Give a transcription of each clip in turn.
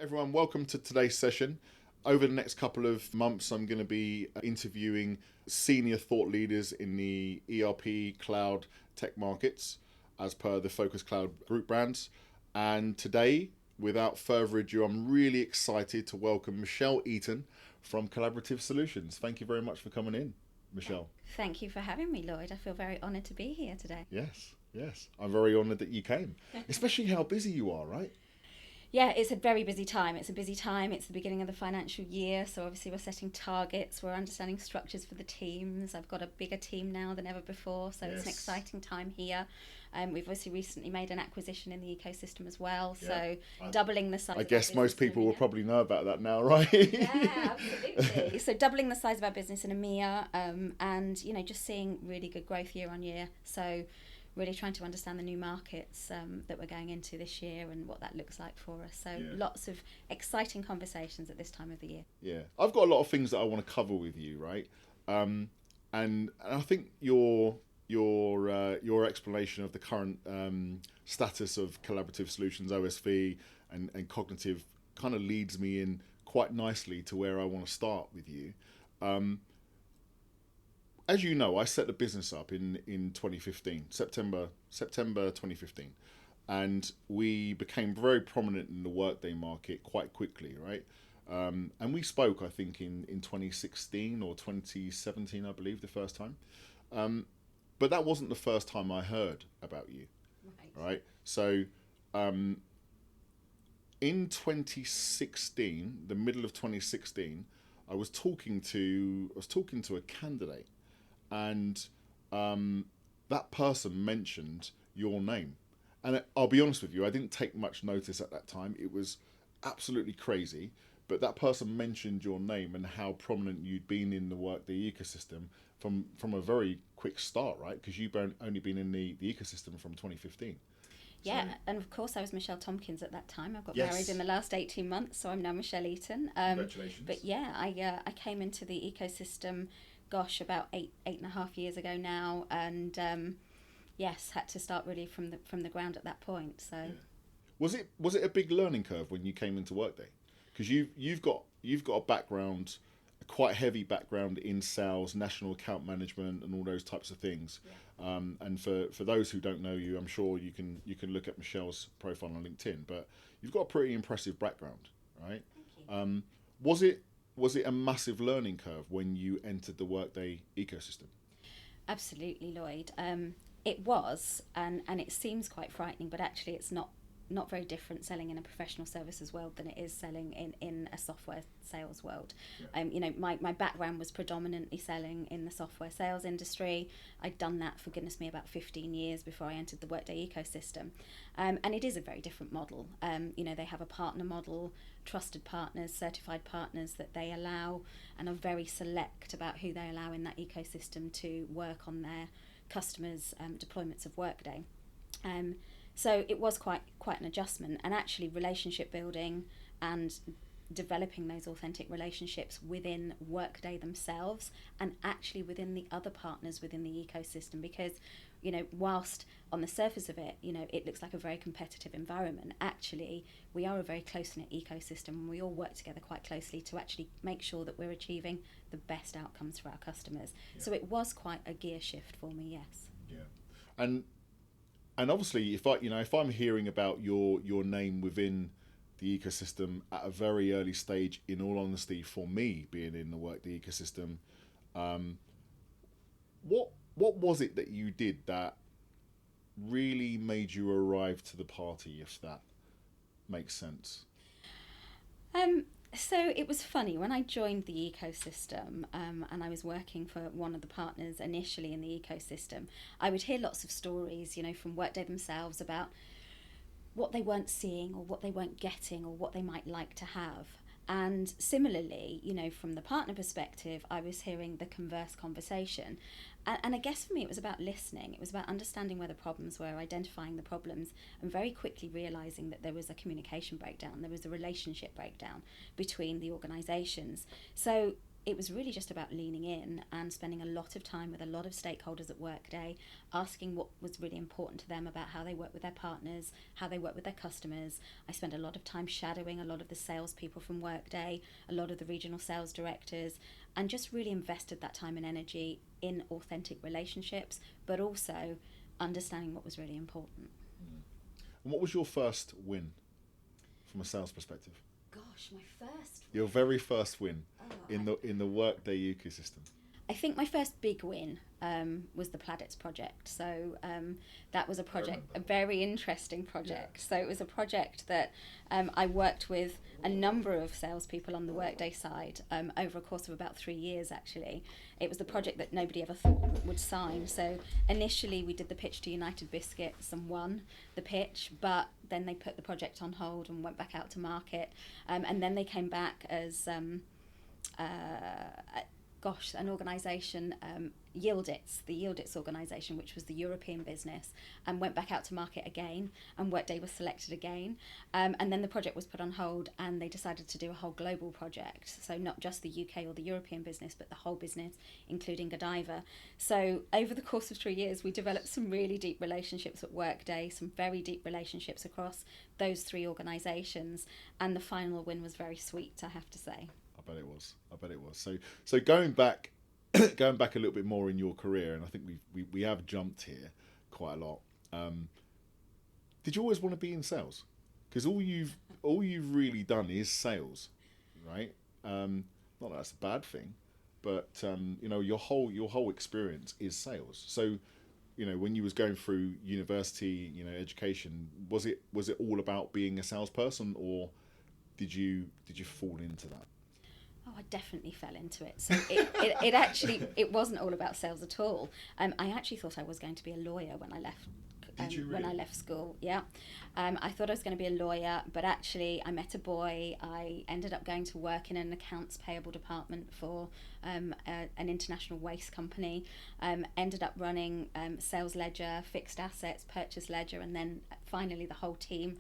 Everyone, welcome to today's session. Over the next couple of months, I'm going to be interviewing senior thought leaders in the ERP cloud tech markets as per the Focus Cloud group brands. And today, without further ado, I'm really excited to welcome Michelle Eaton from Collaborative Solutions. Thank you very much for coming in, Michelle. Thank you for having me, Lloyd. I feel very honoured to be here today. Yes. I'm very honoured that you came, especially how busy you are, right? Yeah, it's a very busy time. It's a busy time. It's the beginning of the financial year, so obviously we're setting targets. We're understanding structures for the teams. I've got a bigger team now than ever before, so it's an Yes. exciting time here. We've obviously recently made an acquisition in the ecosystem as well, Yeah. so I, doubling the size I of our guess most business in people will EMEA. probably know about that now, right? Yeah, absolutely. So doubling the size of our business in EMEA, and just seeing really good growth year on year. So really trying to understand the new markets that we're going into this year and what that looks like for us. So Yeah. lots of exciting conversations at this time of the year. Yeah, I've got a lot of things that I want to cover with you, right? And I think your explanation of the current status of collaborative solutions (OSV) and cognitive kind of leads me in quite nicely to where I want to start with you. Um, as you know, I set the business up in 2015, September 2015, and we became very prominent in the workday market quite quickly, right? And we spoke, I think, in 2016 or 2017, I believe, the first time. Um, but that wasn't the first time I heard about you, Right. right? So um, in 2016, the middle of 2016, I was talking to a candidate, and um, that person mentioned your name. And I'll be honest with you, I didn't take much notice at that time. It was absolutely crazy. But that person mentioned your name and how prominent you'd been in the Workday ecosystem from a very quick start, right? Because you've only been in the ecosystem from 2015. So, Yeah, and of course I was Michelle Tompkins at that time. I got married in yes, the last 18 months, so I'm now Michelle Eaton. But congratulations. yeah, I came into the ecosystem, gosh, about eight and a half years ago now, and yes, had to start really from the ground at that point. So Yeah. Was it a big learning curve when you came into Workday? Because you've got a background, a quite heavy background in sales, national account management, and all those types of things. yeah, And for those who don't know you, I'm sure you can look at Michelle's profile on LinkedIn. But you've got a pretty impressive background, right? thank you. Um, was it a massive learning curve when you entered the Workday ecosystem? Absolutely, Lloyd. It was, and it seems quite frightening, but actually, it's not very different selling in a professional services world than it is selling in a software sales world. Yeah. My background was predominantly selling in the software sales industry. I'd done that for goodness me about 15 years before I entered the Workday ecosystem, and it is a very different model. They have a partner model, trusted partners, certified partners that they allow, and are very select about who they allow in that ecosystem to work on their customers' deployments of Workday. Um, so it was quite an adjustment, and actually relationship building and developing those authentic relationships within Workday themselves and actually within the other partners within the ecosystem, because whilst on the surface of it it looks like a very competitive environment, actually we are a very close-knit ecosystem and we all work together quite closely to actually make sure that we're achieving the best outcomes for our customers. Yeah. So it was quite a gear shift for me, yes. Yeah. And and obviously, if I'm hearing about your name within the ecosystem at a very early stage, in all honesty, for me being in the Workday ecosystem, um, what was it that you did that really made you arrive to the party, if that makes sense? Um, so it was funny when I joined the ecosystem, and I was working for one of the partners initially in the ecosystem. I would hear lots of stories, from Workday themselves about what they weren't seeing or what they weren't getting or what they might like to have. And similarly, from the partner perspective, I was hearing the converse conversation. And I guess for me, it was about listening. It was about understanding where the problems were, identifying the problems, and very quickly realizing that there was a communication breakdown, there was a relationship breakdown between the organizations. So it was really just about leaning in and spending a lot of time with a lot of stakeholders at Workday, asking what was really important to them about how they work with their partners, how they work with their customers. I spent a lot of time shadowing a lot of the salespeople from Workday, a lot of the regional sales directors, and just really invested that time and energy in authentic relationships, but also understanding what was really important. And what was your first win from a sales perspective? Gosh, my first Your very first win in the Workday ecosystem. I think my first big win was the Plaudits project. So that was a project, a very interesting project. Yeah. So it was a project that I worked with a number of salespeople on the Workday side over a course of about 3 years, actually. It was the project that nobody ever thought would sign. So initially we did the pitch to United Biscuits and won the pitch, but then they put the project on hold and went back out to market. And then they came back as... an organisation, Yieldits, the Yieldits organisation, which was the European business, and went back out to market again, and Workday was selected again. And then the project was put on hold, and they decided to do a whole global project. So not just the UK or the European business, but the whole business, including Godiva. So over the course of 3 years, we developed some really deep relationships at Workday, some very deep relationships across those 3 organisations, and the final win was very sweet, I have to say. I bet it was. So going back a little bit more in your career, and I think we have jumped here quite a lot. Did you always want to be in sales? Because all you've really done is sales, right? Not that that's a bad thing, but your whole experience is sales. So when you was going through university, education, was it all about being a salesperson, or did you fall into that? Oh, I definitely fell into it. So it actually wasn't all about sales at all. I actually thought I was going to be a lawyer when I left. Did you really? When I left school, yeah. I thought I was going to be a lawyer, but actually I met a boy. I ended up going to work in an accounts payable department for an international waste company. Ended up running sales ledger, fixed assets, purchase ledger, and then finally the whole team.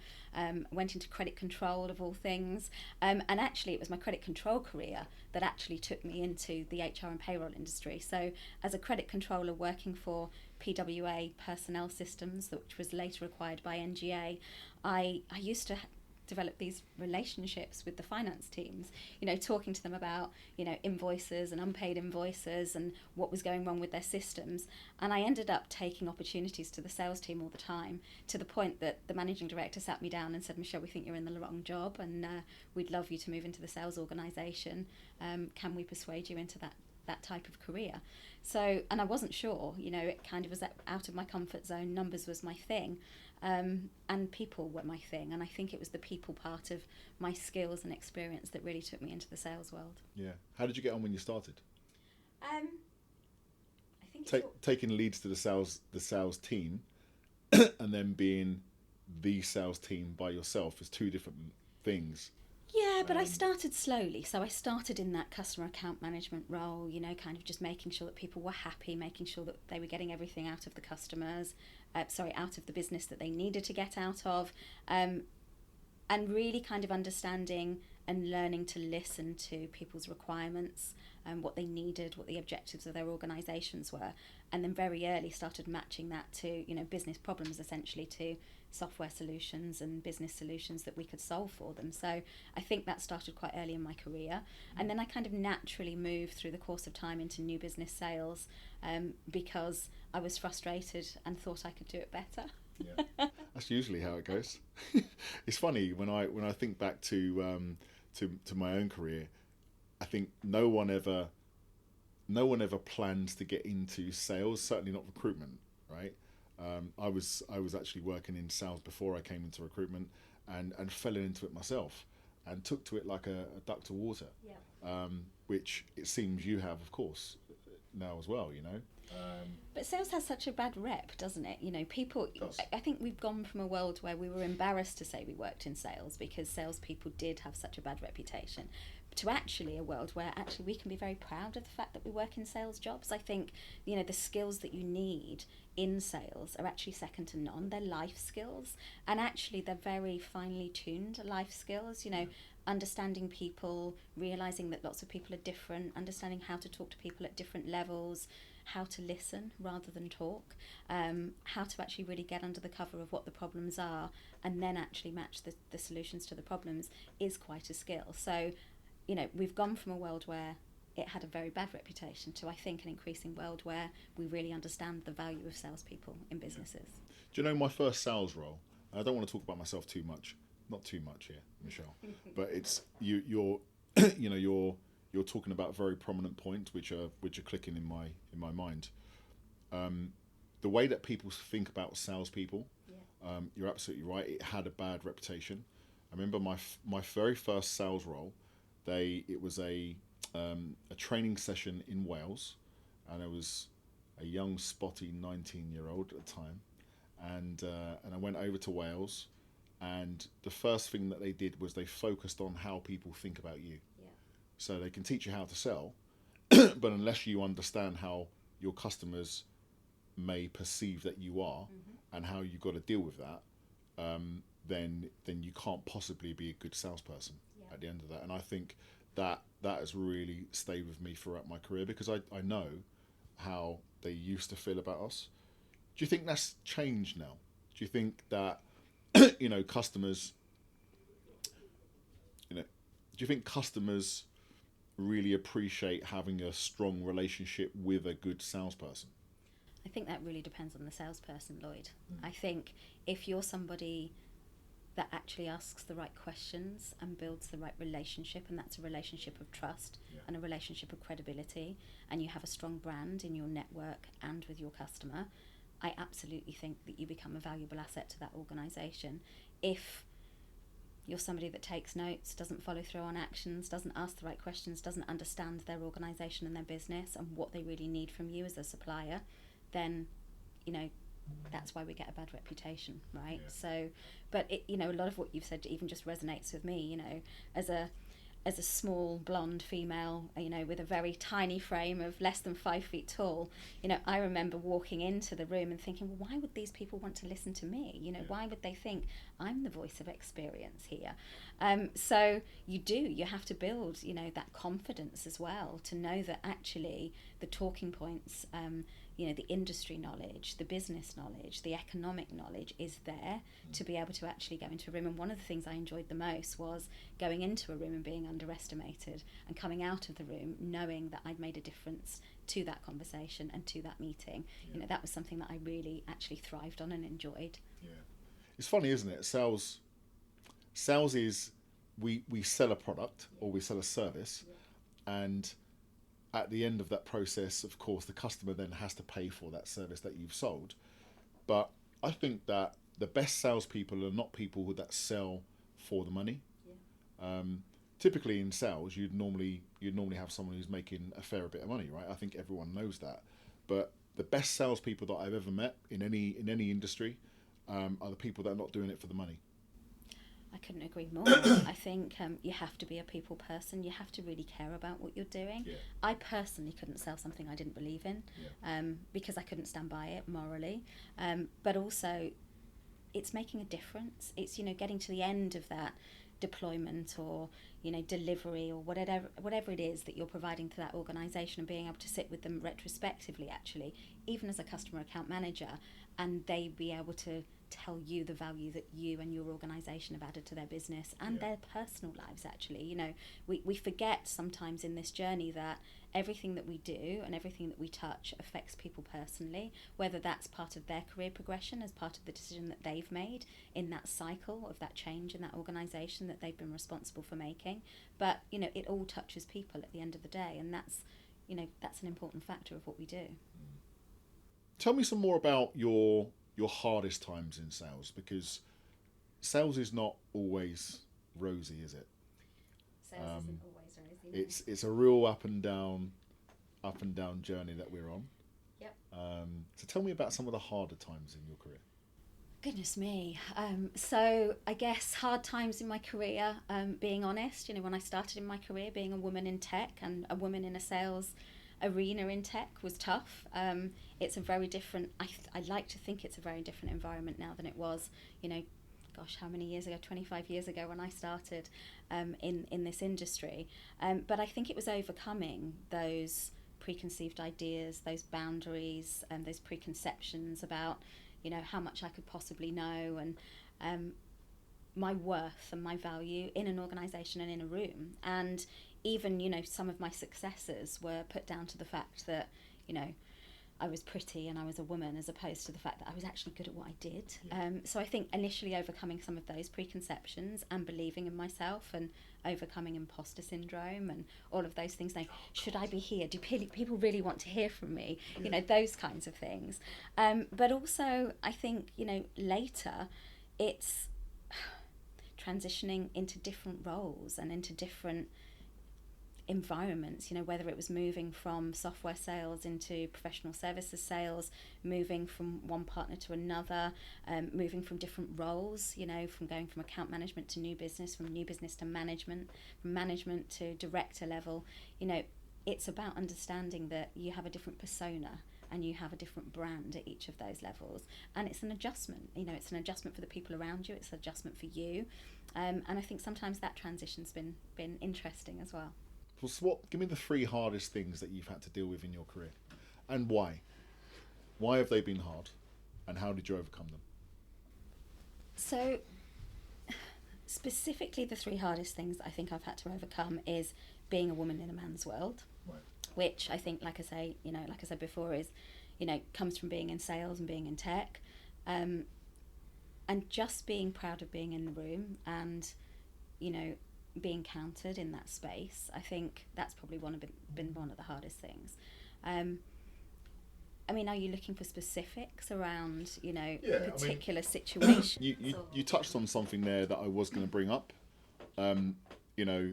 Went into credit control of all things. And actually it was my credit control career that actually took me into the HR and payroll industry. So as a credit controller working for PWA Personnel Systems, which was later acquired by NGA, I used to develop these relationships with the finance teams, talking to them about, invoices and unpaid invoices and what was going wrong with their systems. And I ended up taking opportunities to the sales team all the time, to the point that the managing director sat me down and said, "Michelle, we think you're in the wrong job, and we'd love you to move into the sales organisation. Can we persuade you into that type of career?" So, and I wasn't sure, it kind of was out of my comfort zone. Numbers was my thing, and people were my thing, and I think it was the people part of my skills and experience that really took me into the sales world. Yeah. How did you get on when you started? I think taking leads to the sales team, and then being the sales team by yourself is 2 different things. Yeah, but I started slowly. So I started in that customer account management role, kind of just making sure that people were happy, making sure that they were getting everything out of the customers, out of the business that they needed to get out of, and really kind of understanding and learning to listen to people's requirements, what they needed, what the objectives of their organisations were, and then very early started matching that to, business problems, essentially, to software solutions and business solutions that we could solve for them. So I think that started quite early in my career, and then I kind of naturally moved through the course of time into new business sales, because I was frustrated and thought I could do it better. Yeah, that's usually how it goes. It's funny when I think back to my own career. I think no one ever plans to get into sales, certainly not recruitment, right? I was actually working in sales before I came into recruitment, and fell into it myself, and took to it like a duck to water. Yeah. Which it seems you have, of course, now as well. But sales has such a bad rep, doesn't it? People. I think we've gone from a world where we were embarrassed to say we worked in sales because salespeople did have such a bad reputation, to actually a world where actually we can be very proud of the fact that we work in sales jobs. I think the skills that you need in sales are actually second to none. They're life skills, and actually they're very finely tuned life skills. understanding people, realising that lots of people are different, understanding how to talk to people at different levels, how to listen rather than talk, how to actually really get under the cover of what the problems are and then actually match the solutions to the problems is quite a skill. So, you know, we've gone from a world where it had a very bad reputation to, I think, an increasing world where we really understand the value of salespeople in businesses. Do you know my first sales role? I don't want to talk about myself too much, not too much here, Michelle, but it's you're you know you're talking about very prominent points which are clicking in my mind. The way that people think about salespeople, you're absolutely right. It had a bad reputation. I remember my very first sales role. It was a training session in Wales, and I was a young, spotty 19-year-old at the time, and I went over to Wales, and the first thing that they did was they focused on how people think about you. Yeah. So they can teach you how to sell, but unless you understand how your customers may perceive that you are and how you've got to deal with that, then you can't possibly be a good salesperson at the end of that. And I think that has really stayed with me throughout my career because I know how they used to feel about us. Do you think that's changed now? Do you think that customers, do you think customers really appreciate having a strong relationship with a good salesperson? I think that really depends on the salesperson, Lloyd. I think if you're somebody that actually asks the right questions and builds the right relationship, and that's a relationship of trust and a relationship of credibility, and you have a strong brand in your network and with your customer, I absolutely think that you become a valuable asset to that organisation. If you're somebody that takes notes, doesn't follow through on actions, doesn't ask the right questions, doesn't understand their organisation and their business and what they really need from you as a supplier, then, that's why we get a bad reputation, right? Yeah. So, but a lot of what you've said even just resonates with me, as a small blonde female, with a very tiny frame of less than 5 feet tall, I remember walking into the room and thinking, well, why would these people want to listen to me? Why would they think I'm the voice of experience here? So you have to build, that confidence as well to know that actually the talking points, the industry knowledge, the business knowledge, the economic knowledge is there to be able to actually go into a room. And one of the things I enjoyed the most was going into a room and being underestimated and coming out of the room knowing that I'd made a difference to that conversation and to that meeting. Yeah. That was something that I really actually thrived on and enjoyed. Yeah. It's funny, isn't it? Sales is we sell a product or we sell a service, and at the end of that process, of course, the customer then has to pay for that service that you've sold. But I think that the best salespeople are not people that sell for the money. Yeah. Typically in sales, you'd normally have someone who's making a fair bit of money, right? I think everyone knows that. But the best salespeople that I've ever met in any industry are the people that are not doing it for the money. I couldn't agree more. I think you have to be a people person. You have to really care about what you're doing. Yeah. I personally couldn't sell something I didn't believe in, because I couldn't stand by it morally. But also, it's making a difference. It's getting to the end of that deployment or delivery or whatever it is that you're providing to that organisation, and being able to sit with them retrospectively, actually, even as a customer account manager, and they be able to tell you the value that you and your organisation have added to their business and their personal lives. Actually, we forget sometimes in this journey that everything that we do and everything that we touch affects people personally, whether that's part of their career progression as part of the decision that they've made in that cycle of that change in that organisation that they've been responsible for making. But it all touches people at the end of the day, and that's an important factor of what we do. Tell me some more about your hardest times in sales, because sales is not always rosy, is it? Sales isn't always rosy. It's a real up and down journey that we're on. Yep. So tell me about some of the harder times in your career. Goodness me. So I guess hard times in my career, being honest, when I started in my career, being a woman in tech and a woman in a sales arena in tech was tough. It's a very different, I like to think it's a very different environment now than it was, gosh, how many years ago? 25 years ago when I started in this industry. But I think it was overcoming those preconceived ideas, those boundaries, and those preconceptions about, you know, how much I could possibly know, and my worth and my value in an organisation and in a room. And even, you know, some of my successes were put down to the fact that, you know, I was pretty and I was a woman, as opposed to the fact that I was actually good at what I did. Yeah. So I think initially overcoming some of those preconceptions and believing in myself, and overcoming imposter syndrome and all of those things, like, should I be here? Do people really want to hear from me? Yeah. You know, those kinds of things. But also, I think, you know, later it's transitioning into different roles and into different environments, you know, whether it was moving from software sales into professional services sales, moving from one partner to another, moving from different roles, you know, from going from account management to new business, from new business to management, from management to director level. You know, it's about understanding that you have a different persona and you have a different brand at each of those levels, and it's an adjustment. You know, it's an adjustment for the people around you, it's an adjustment for you, and I think sometimes that transition's been interesting as well. So give me the 3 hardest things that you've had to deal with in your career, and why? Why have they been hard, and how did you overcome them? So, specifically, the 3 hardest things I think I've had to overcome is being a woman in a man's world, right. Which I think, like I said before, is, you know, comes from being in sales and being in tech, and just being proud of being in the room and, you know, being counted in that space. I think that's probably been one of the hardest things. I mean, are you looking for specifics around, you know, particular situations? You touched on something there that I was going to bring up. You know,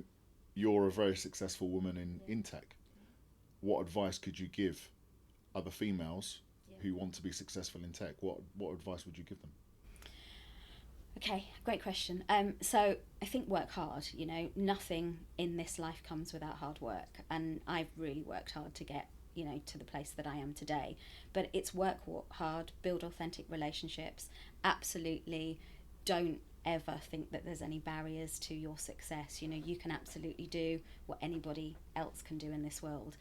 you're a very successful woman in tech. What advice could you give other females who want to be successful in tech? What advice would you give them? Okay, great question. So I think work hard. You know, nothing in this life comes without hard work, and I've really worked hard to get, you know, to the place that I am today. But it's work hard, build authentic relationships. Absolutely, don't ever think that there's any barriers to your success. You know, you can absolutely do what anybody else can do in this world.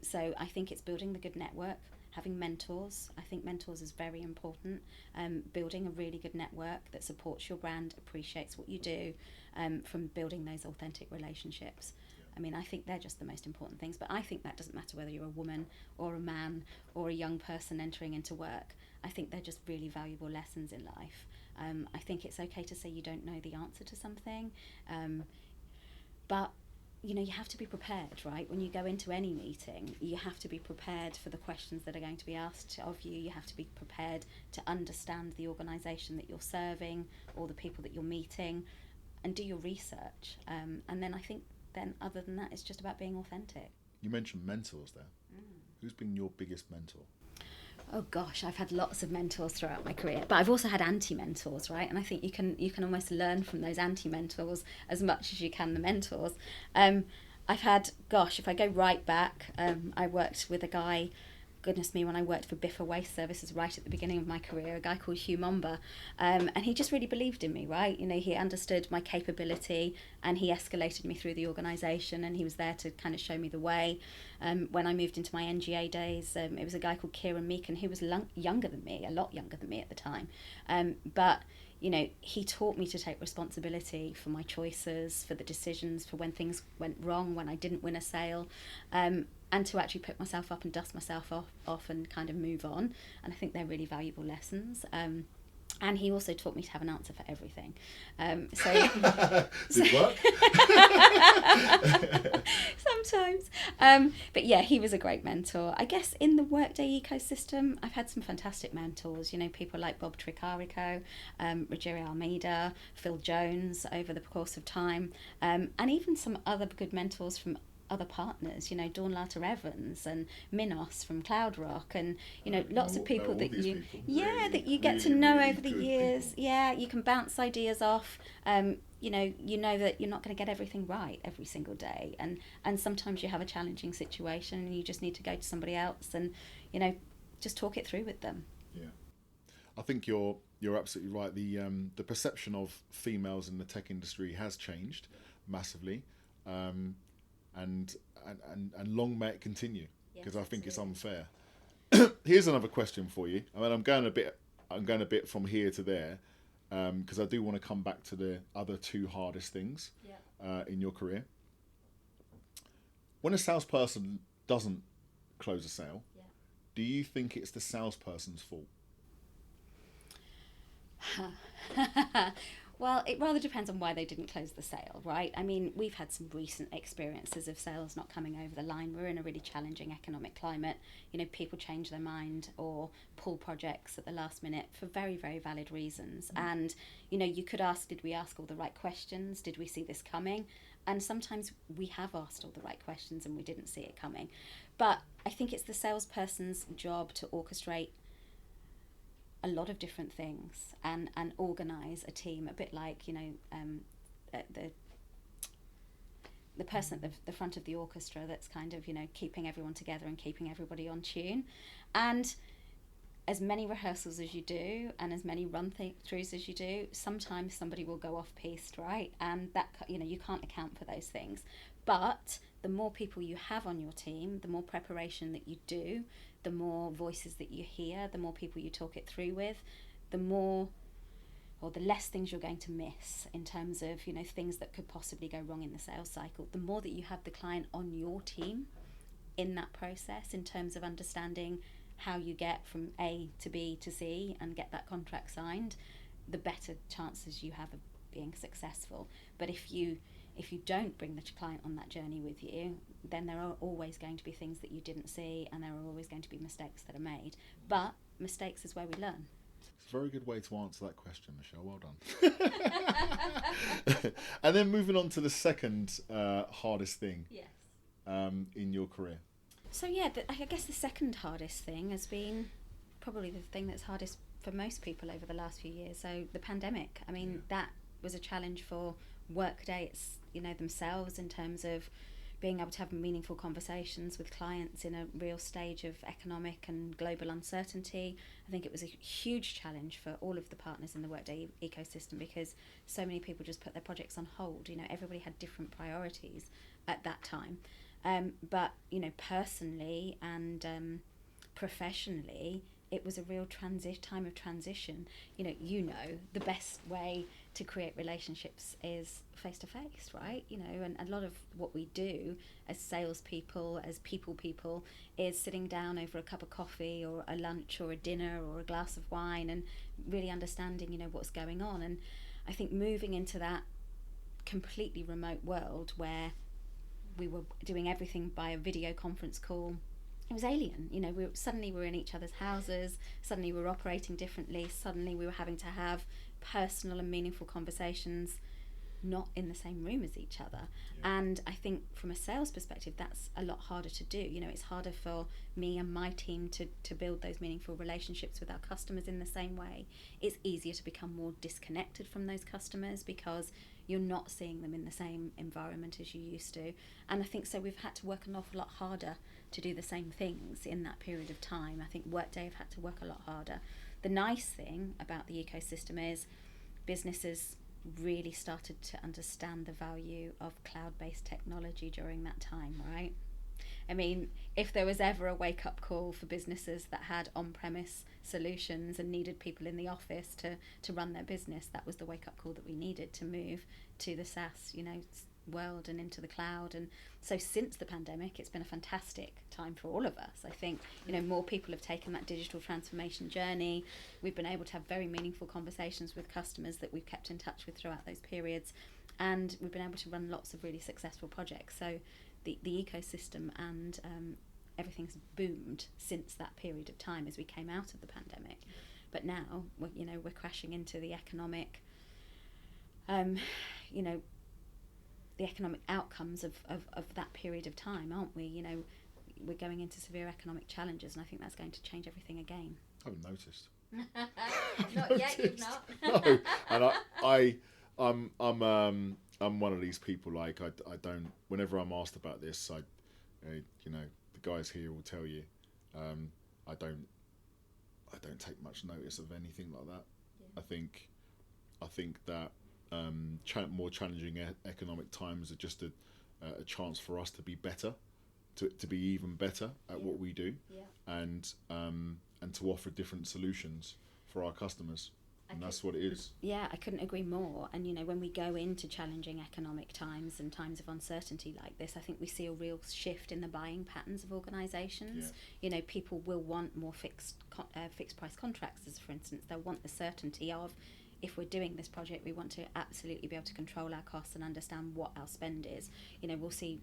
So I think it's building the good network. Having mentors, I think mentors is very important. Building a really good network that supports your brand, appreciates what you do, from building those authentic relationships. I mean, I think they're just the most important things, but I think that doesn't matter whether you're a woman or a man or a young person entering into work. I think they're just really valuable lessons in life. I think it's okay to say you don't know the answer to something, but you know, you have to be prepared, right? When you go into any meeting, you have to be prepared for the questions that are going to be asked of you. You have to be prepared to understand the organisation that you're serving or the people that you're meeting, and do your research. And then I think other than that, it's just about being authentic. You mentioned mentors there. Who's been your biggest mentor? Oh gosh, I've had lots of mentors throughout my career, but I've also had anti-mentors, right? And I think you can almost learn from those anti-mentors as much as you can the mentors. I've had, if I go right back, I worked with a guy, goodness me, when I worked for Biffa Waste Services right at the beginning of my career, a guy called Hugh Momba, and he just really believed in me, right? You know, he understood my capability and he escalated me through the organisation, and he was there to kind of show me the way. When I moved into my NGA days, it was a guy called Kieran Meakin, who was younger than me, a lot younger than me at the time, but you know, he taught me to take responsibility for my choices, for the decisions, for when things went wrong, when I didn't win a sale, and to actually pick myself up and dust myself off and kind of move on. And I think they're really valuable lessons. And he also taught me to have an answer for everything. Did it work? Sometimes. But yeah, he was a great mentor. I guess in the Workday ecosystem, I've had some fantastic mentors. You know, people like Bob Tricarico, Rogerio Almeida, Phil Jones over the course of time, and even some other good mentors from other partners, you know, Dawn Latter Evans and Minos from CloudRock, and you know, lots of people that you that you get to know over the years. People. Yeah, you can bounce ideas off. You know that you're not going to get everything right every single day, and sometimes you have a challenging situation and you just need to go to somebody else and, you know, just talk it through with them. Yeah, I think you're absolutely right. The perception of females in the tech industry has changed massively, um, and long may it continue, because I think it's unfair. Here's another question for you. I mean, I'm going a bit from here to there, because I do want to come back to the other two hardest things in your career. When a salesperson doesn't close a sale, do you think it's the salesperson's fault? Well, it rather depends on why they didn't close the sale, right? I mean, we've had some recent experiences of sales not coming over the line. We're in a really challenging economic climate. You know, people change their mind or pull projects at the last minute for very, very valid reasons. And, you know, you could ask, did we ask all the right questions? Did we see this coming? And sometimes we have asked all the right questions and we didn't see it coming. But I think it's the salesperson's job to orchestrate a lot of different things and organise a team, a bit like, you know, the person at the front of the orchestra that's kind of, you know, keeping everyone together and keeping everybody on tune. And as many rehearsals as you do and as many run-throughs as you do, sometimes somebody will go off-piste, right? And that, you know, you can't account for those things. But the more people you have on your team, the more preparation that you do, the more voices that you hear, the more people you talk it through with, the more or the less things you're going to miss in terms of, you know, things that could possibly go wrong in the sales cycle. The more that you have the client on your team in that process in terms of understanding how you get from A to B to C and get that contract signed, the better chances you have of being successful. But if you don't bring the client on that journey with you, then there are always going to be things that you didn't see, and there are always going to be mistakes that are made. But mistakes is where we learn. It's a very good way to answer that question, Michelle. Well done. And then moving on to the second hardest thing in your career. So yeah, I guess the second hardest thing has been probably the thing that's hardest for most people over the last few years. So the pandemic. I mean, that was a challenge for Workday, you know, themselves in terms of being able to have meaningful conversations with clients in a real stage of economic and global uncertainty. I think it was a huge challenge for all of the partners in the Workday ecosystem because so many people just put their projects on hold. You know, everybody had different priorities at that time. But, you know, personally and professionally, it was a real time of transition. You know, the best way to create relationships is face to face, right? You know, and a lot of what we do as salespeople, as people, is sitting down over a cup of coffee or a lunch or a dinner or a glass of wine and really understanding, you know, what's going on. And I think moving into that completely remote world where we were doing everything by a video conference call, it was alien. You know, suddenly we were in each other's houses, suddenly we were operating differently, suddenly we were having to have personal and meaningful conversations not in the same room as each other. And I think from a sales perspective that's a lot harder to do. You know, it's harder for me and my team to build those meaningful relationships with our customers in the same way. It's easier to become more disconnected from those customers because you're not seeing them in the same environment as you used to. And I think so we've had to work an awful lot harder to do the same things in that period of time. I think Workday have had to work a lot harder. The nice thing about the ecosystem is businesses really started to understand the value of cloud-based technology during that time, right? I mean, if there was ever a wake-up call for businesses that had on-premise solutions and needed people in the office to run their business, that was the wake-up call that we needed to move to the SaaS, you know, world and into the cloud. And so since the pandemic, it's been a fantastic time for all of us. I think, you know, more people have taken that digital transformation journey. We've been able to have very meaningful conversations with customers that we've kept in touch with throughout those periods, and we've been able to run lots of really successful projects. So the ecosystem and everything's boomed since that period of time as we came out of the pandemic. But now we're crashing into the economic the economic outcomes of that period of time, aren't we? You know, we're going into severe economic challenges, and I think that's going to change everything again. I haven't noticed. Not yet, you've not. No, and I'm one of these people. Like I don't. Whenever I'm asked about this, you know, the guys here will tell you, I don't I don't take much notice of anything like that. Yeah. I think that more challenging economic times are just a chance for us to be better, to be even better at what we do, and to offer different solutions for our customers. And that's what it is. Yeah, I couldn't agree more. And, you know, when we go into challenging economic times and times of uncertainty like this, I think we see a real shift in the buying patterns of organisations. You know, people will want more fixed price contracts, as for instance. They'll want the certainty of, if we're doing this project, we want to absolutely be able to control our costs and understand what our spend is. You know, we'll see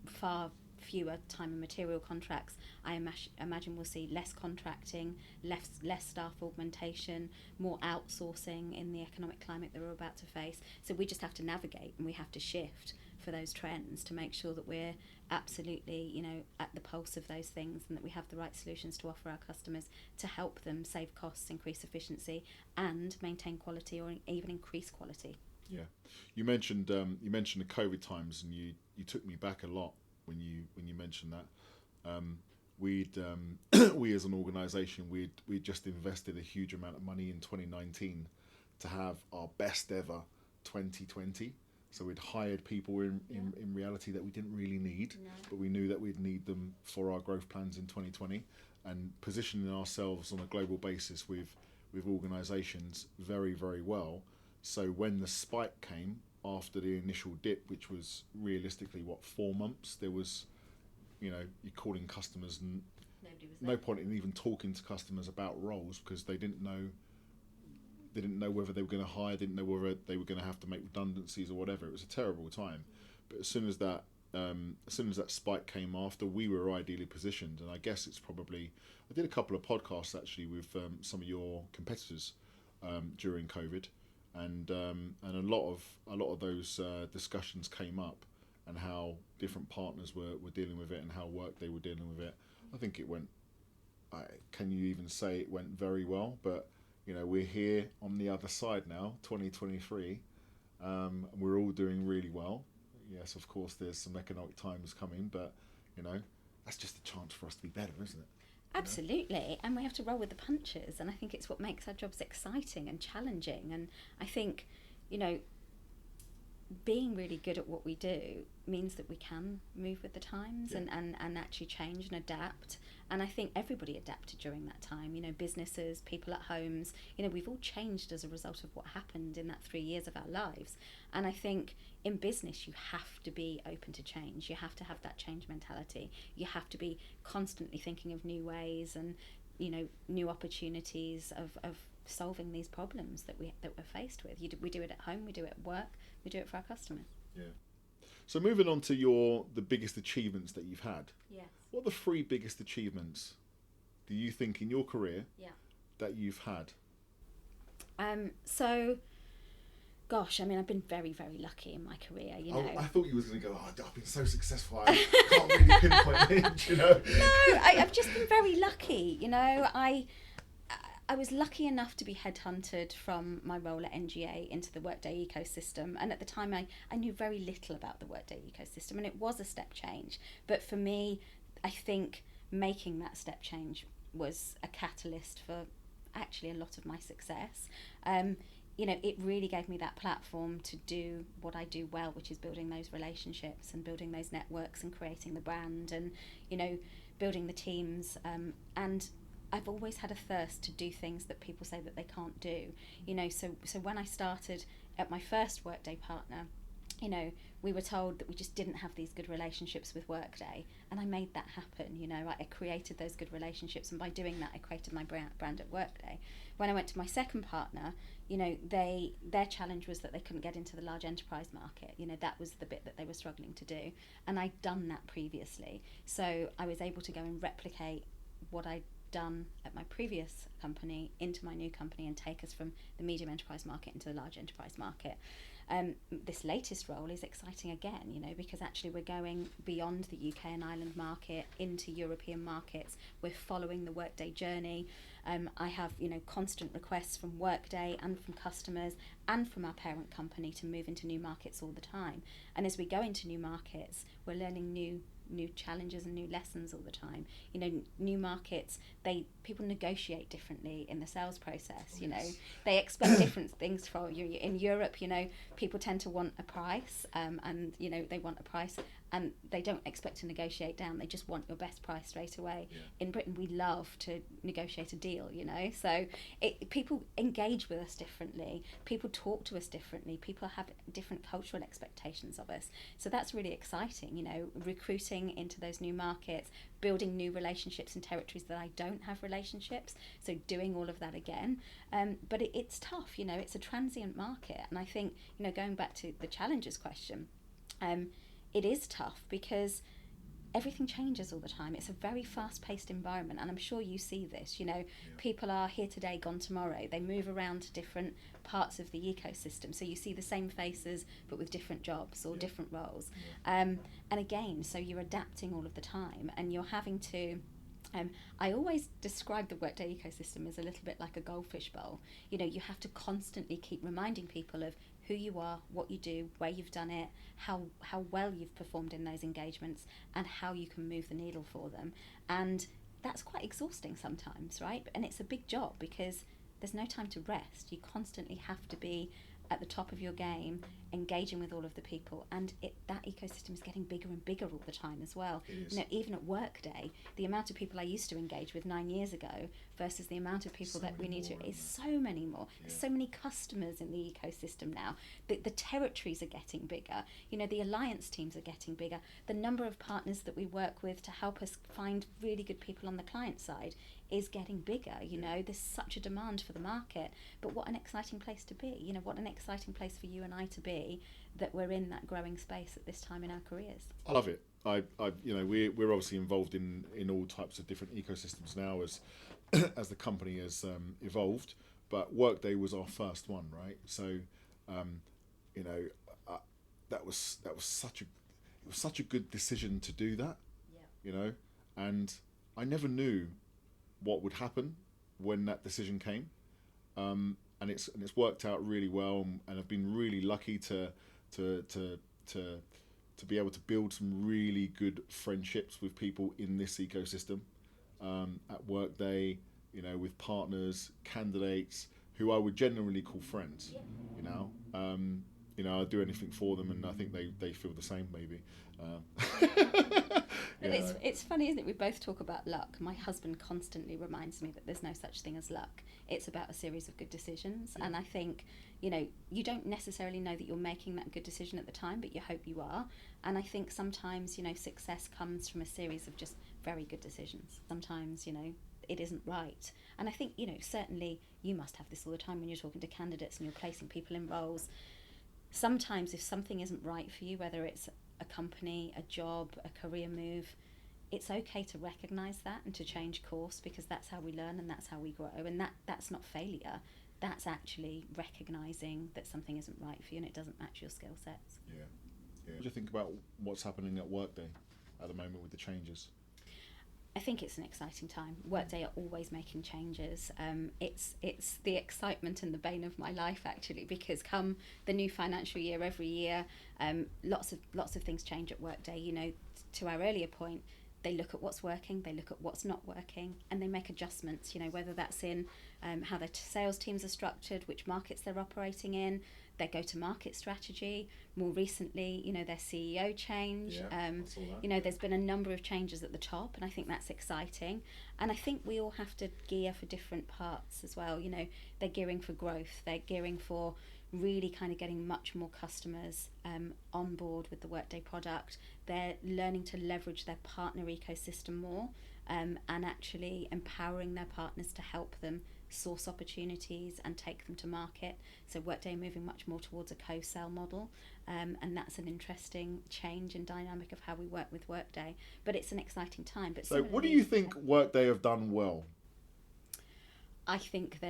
far fewer time and material contracts. I imagine we'll see less contracting, less staff augmentation, more outsourcing in the economic climate that we're about to face. So we just have to navigate, and we have to shift for those trends to make sure that we're absolutely, you know, at the pulse of those things, and that we have the right solutions to offer our customers to help them save costs, increase efficiency, and maintain quality, or even increase quality. Yeah, you mentioned the COVID times, and you took me back a lot when you mentioned that. We as an organisation, we'd just invested a huge amount of money in 2019 to have our best ever 2020. So we'd hired people in reality that we didn't really need, but we knew that we'd need them for our growth plans in 2020, and positioning ourselves on a global basis with organisations very, very well. So when the spike came after the initial dip, which was realistically 4 months, there was, you know, you're calling customers, and no point in even talking to customers about roles, because they didn't know whether they were going to hire, didn't know whether they were going to have to make redundancies or whatever. It was a terrible time. But as soon as that spike came after, we were ideally positioned. And I guess it's probably, I did a couple of podcasts actually with some of your competitors during COVID, and a lot of those discussions came up, and how different partners were dealing with it, and how they were dealing with it. I think it went, can you even say it went very well? But you know, we're here on the other side now, 2023, and we're all doing really well. Yes, of course, there's some economic times coming, but you know, that's just a chance for us to be better, isn't it? Absolutely, and we have to roll with the punches, and I think it's what makes our jobs exciting and challenging. And I think, you know, being really good at what we do means that we can move with the times, and actually change and adapt. And I think everybody adapted during that time, you know, businesses, people at homes, you know, we've all changed as a result of what happened in that 3 years of our lives. And I think in business, you have to be open to change. You have to have that change mentality. You have to be constantly thinking of new ways and, you know, new opportunities of solving these problems that we're faced with. We do it at home, we do it at work, we do it for our customers. Yeah. So moving on to the biggest achievements that you've had. Yes. What are the 3 biggest achievements do you think in your career that you've had? So, gosh, I mean, I've been very, very lucky in my career, you know. I thought you was going to go, I've been so successful, I can't really pinpoint it, you know. No, I've just been very lucky, you know. I was lucky enough to be headhunted from my role at NGA into the Workday ecosystem, and at the time I knew very little about the Workday ecosystem, and it was a step change. But for me, I think making that step change was a catalyst for actually a lot of my success. You know, it really gave me that platform to do what I do well, which is building those relationships and building those networks and creating the brand and, you know, building the teams, and I've always had a thirst to do things that people say that they can't do, you know. So when I started at my first Workday partner, you know, we were told that we just didn't have these good relationships with Workday, and I made that happen. You know, I created those good relationships, and by doing that, I created my brand at Workday. When I went to my second partner, you know, their challenge was that they couldn't get into the large enterprise market. You know, that was the bit that they were struggling to do, and I'd done that previously, so I was able to go and replicate what I'd done at my previous company into my new company and take us from the medium enterprise market into the large enterprise market. This latest role is exciting again, you know, because actually we're going beyond the UK and Ireland market into European markets. We're following the Workday journey, I have, constant requests from Workday and from customers and from our parent company to move into new markets all the time. And as we go into new markets, we're learning new challenges and new lessons all the time. New markets, people negotiate differently in the sales process. They expect different things from you. In Europe, people tend to want a price, and they want a price, and they don't expect to negotiate down. They just want your best price straight away. Yeah. In Britain, we love to negotiate a deal. So people engage with us differently. People talk to us differently. People have different cultural expectations of us. So that's really exciting. Recruiting into those new markets, building new relationships in territories that I don't have relationships, so doing all of that again. But it's tough. It's a transient market, and I think, going back to the challenges question, it is tough because everything changes all the time. It's a very fast-paced environment, and I'm sure you see this. People are here today, gone tomorrow. They move around to different parts of the ecosystem, so you see the same faces but with different jobs or different roles. And again, so you're adapting all of the time, and you're having to I always describe the Workday ecosystem as a little bit like a goldfish bowl. You have to constantly keep reminding people of who you are, what you do, where you've done it, how well you've performed in those engagements, and how you can move the needle for them. And that's quite exhausting sometimes, right? And it's a big job because there's no time to rest. You constantly have to be at the top of your game, engaging with all of the people, and that ecosystem is getting bigger and bigger all the time as well. Even at Workday, the amount of people I used to engage with 9 years ago versus the amount of people that we need to is so many more. There's so many customers in the ecosystem now. The territories are getting bigger. The alliance teams are getting bigger. The number of partners that we work with to help us find really good people on the client side is getting bigger. There's such a demand for the market, but what an exciting place to be. What an exciting place for you and I to be, that we're in that growing space at this time in our careers. I love it. We're obviously involved in all types of different ecosystems now as as the company has evolved, but Workday was our first one, right? So that was such a good decision to do that. And I never knew what would happen when that decision came, and it's worked out really well, and I've been really lucky to be able to build some really good friendships with people in this ecosystem, at Workday, with partners, candidates who I would generally call friends. I'll do anything for them, and I think they feel the same, maybe. But it's funny, isn't it? We both talk about luck. My husband constantly reminds me that there's no such thing as luck. It's about a series of good decisions. And I think, you don't necessarily know that you're making that good decision at the time, but you hope you are. And I think sometimes, success comes from a series of just very good decisions. Sometimes, it isn't right. And I think, certainly you must have this all the time when you're talking to candidates and you're placing people in roles. Sometimes if something isn't right for you, whether it's a company, a job, a career move, it's okay to recognise that and to change course, because that's how we learn and that's how we grow. And that's not failure. That's actually recognising that something isn't right for you and it doesn't match your skill sets. Yeah. What do you think about what's happening at Workday at the moment with the changes? I think it's an exciting time. Workday are always making changes. It's the excitement and the bane of my life, actually, because come the new financial year, every year, lots of things change at Workday. To our earlier point, they look at what's working, they look at what's not working, and they make adjustments. Whether that's in how their sales teams are structured, which markets they're operating in, their go-to-market strategy. More recently, their CEO change. There's been a number of changes at the top, and I think that's exciting. And I think we all have to gear for different parts as well. They're gearing for growth. They're gearing for really kind of getting much more customers on board with the Workday product. They're learning to leverage their partner ecosystem more, and actually empowering their partners to help them source opportunities and take them to market. So Workday moving much more towards a co-sell model, and that's an interesting change in dynamic of how we work with Workday. But it's an exciting time. But so what do you think Workday have done well? I think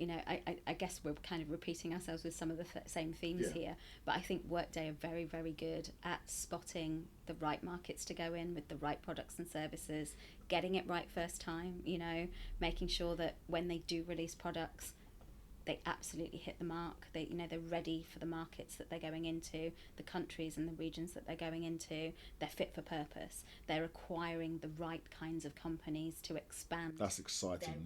I guess we're kind of repeating ourselves with some of the same themes here, but I think Workday are very, very good at spotting the right markets to go in with the right products and services, getting it right first time, making sure that when they do release products, they absolutely hit the mark. They're ready for the markets that they're going into, the countries and the regions that they're going into. They're fit for purpose. They're acquiring the right kinds of companies to expand. That's exciting.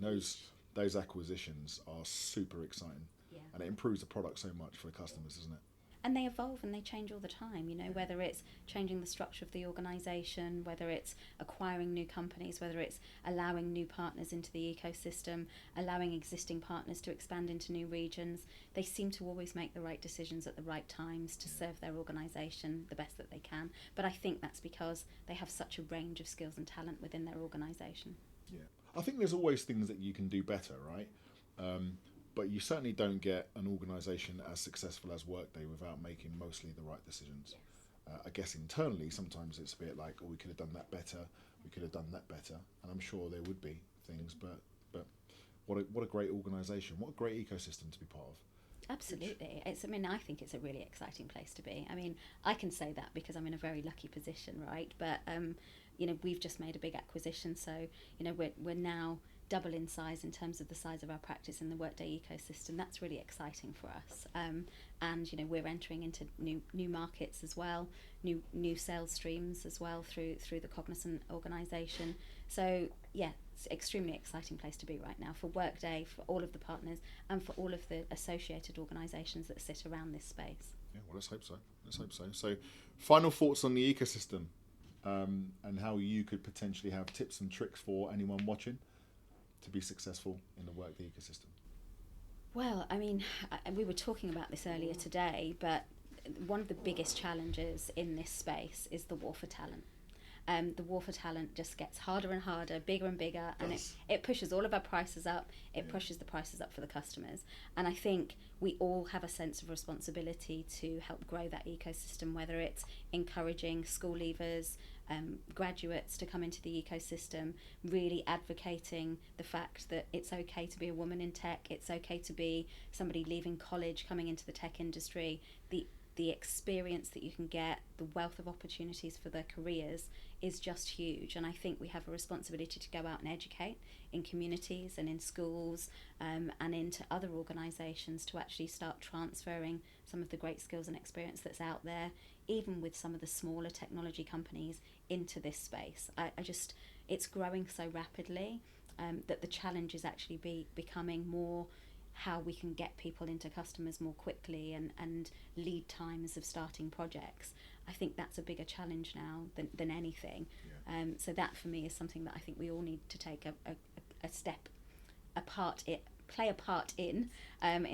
Those acquisitions are super exciting, and it improves the product so much for the customers, doesn't it? And they evolve and they change all the time, whether it's changing the structure of the organisation, whether it's acquiring new companies, whether it's allowing new partners into the ecosystem, allowing existing partners to expand into new regions. They seem to always make the right decisions at the right times to serve their organisation the best that they can. But I think that's because they have such a range of skills and talent within their organisation. Yeah. I think there's always things that you can do better, right? But you certainly don't get an organisation as successful as Workday without making mostly the right decisions. Yes. I guess internally sometimes it's a bit like, we could have done that better, we could have done that better, and I'm sure there would be things, but what a great organisation, what a great ecosystem to be part of. Absolutely. I think it's a really exciting place to be. I can say that because I'm in a very lucky position, right? But we've just made a big acquisition, so we're now double in size in terms of the size of our practice in the Workday ecosystem. That's really exciting for us, and we're entering into new markets as well, new sales streams as well through the Cognizant organisation. So it's an extremely exciting place to be right now for Workday, for all of the partners, and for all of the associated organisations that sit around this space. Yeah, well, let's hope so. So final thoughts on the ecosystem, and how you could potentially have tips and tricks for anyone watching to be successful in the Workday ecosystem? Well, we were talking about this earlier today, but one of the biggest challenges in this space is the war for talent. The war for talent just gets harder and harder, bigger and bigger, and it pushes all of our prices up. It pushes the prices up for the customers. And I think we all have a sense of responsibility to help grow that ecosystem, whether it's encouraging school leavers, graduates to come into the ecosystem, really advocating the fact that it's okay to be a woman in tech, it's okay to be somebody leaving college coming into the tech industry. The experience that you can get, the wealth of opportunities for their careers is just huge. And I think we have a responsibility to go out and educate in communities and in schools, and into other organisations to actually start transferring some of the great skills and experience that's out there, even with some of the smaller technology companies, into this space. It's growing so rapidly that the challenge is actually becoming more how we can get people into customers more quickly, and lead times of starting projects. I think that's a bigger challenge now than anything. Yeah. So that for me is something that I think we all need to take play a part in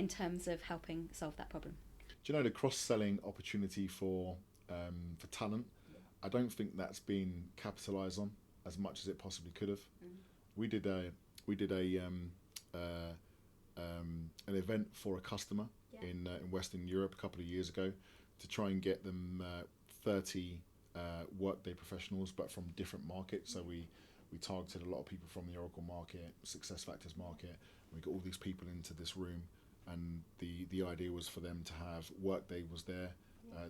terms of helping solve that problem. Do you know the cross-selling opportunity for talent? Yeah. I don't think that's been capitalised on as much as it possibly could have. We did an event for a customer in Western Europe a couple of years ago to try and get them 30 Workday professionals, but from different markets. So we targeted a lot of people from the Oracle market, SuccessFactors market. We got all these people into this room, and the idea was for them to have Workday was there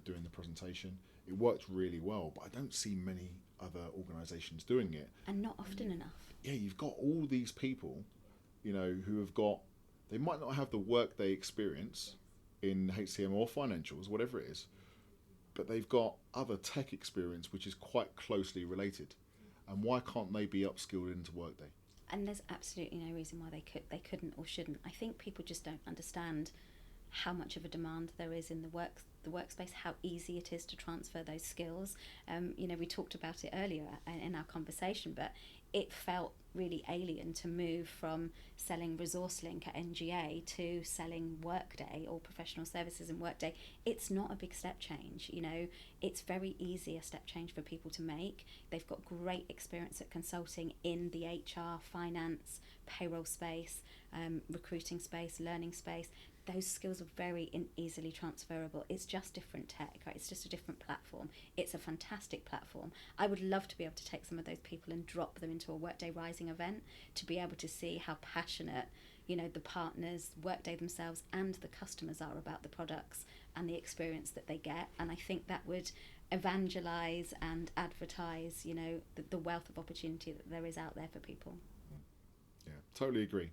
doing the presentation. It worked really well, but I don't see many other organisations doing it. And not often enough. Yeah, you've got all these people, who have got, they might not have the Workday experience in HCM or financials, whatever it is, but they've got other tech experience which is quite closely related. And why can't they be upskilled into Workday? And there's absolutely no reason why they couldn't or shouldn't. I think people just don't understand how much of a demand there is in the workspace, how easy it is to transfer those skills. We talked about it earlier in our conversation, but it felt really alien to move from selling ResourceLink at NGA to selling Workday or professional services in Workday. It's not a big step change, it's very easy a step change for people to make. They've got great experience at consulting in the HR, finance, payroll space, recruiting space, learning space. those skills are very easily transferable. It's just different tech, right? It's just a different platform. It's a fantastic platform. I would love to be able to take some of those people and drop them into a Workday Rising event to be able to see how passionate, you know, the partners, Workday themselves and the customers are about the products and the experience that they get. And I think that would evangelise and advertise, you know, the wealth of opportunity that there is out there for people. Yeah, totally agree.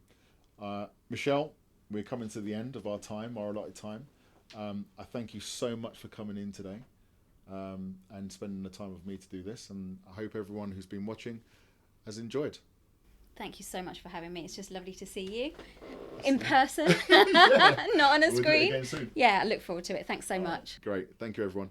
Michelle, we're coming to the end of our time, our allotted time. I thank you so much for coming in today and spending the time with me to do this. And I hope everyone who's been watching has enjoyed. Thank you so much for having me. It's just lovely to see you in person, Yeah. not on a We'll do it screen. again soon. Yeah, I look forward to it. Thanks so much. Great. Thank you, everyone.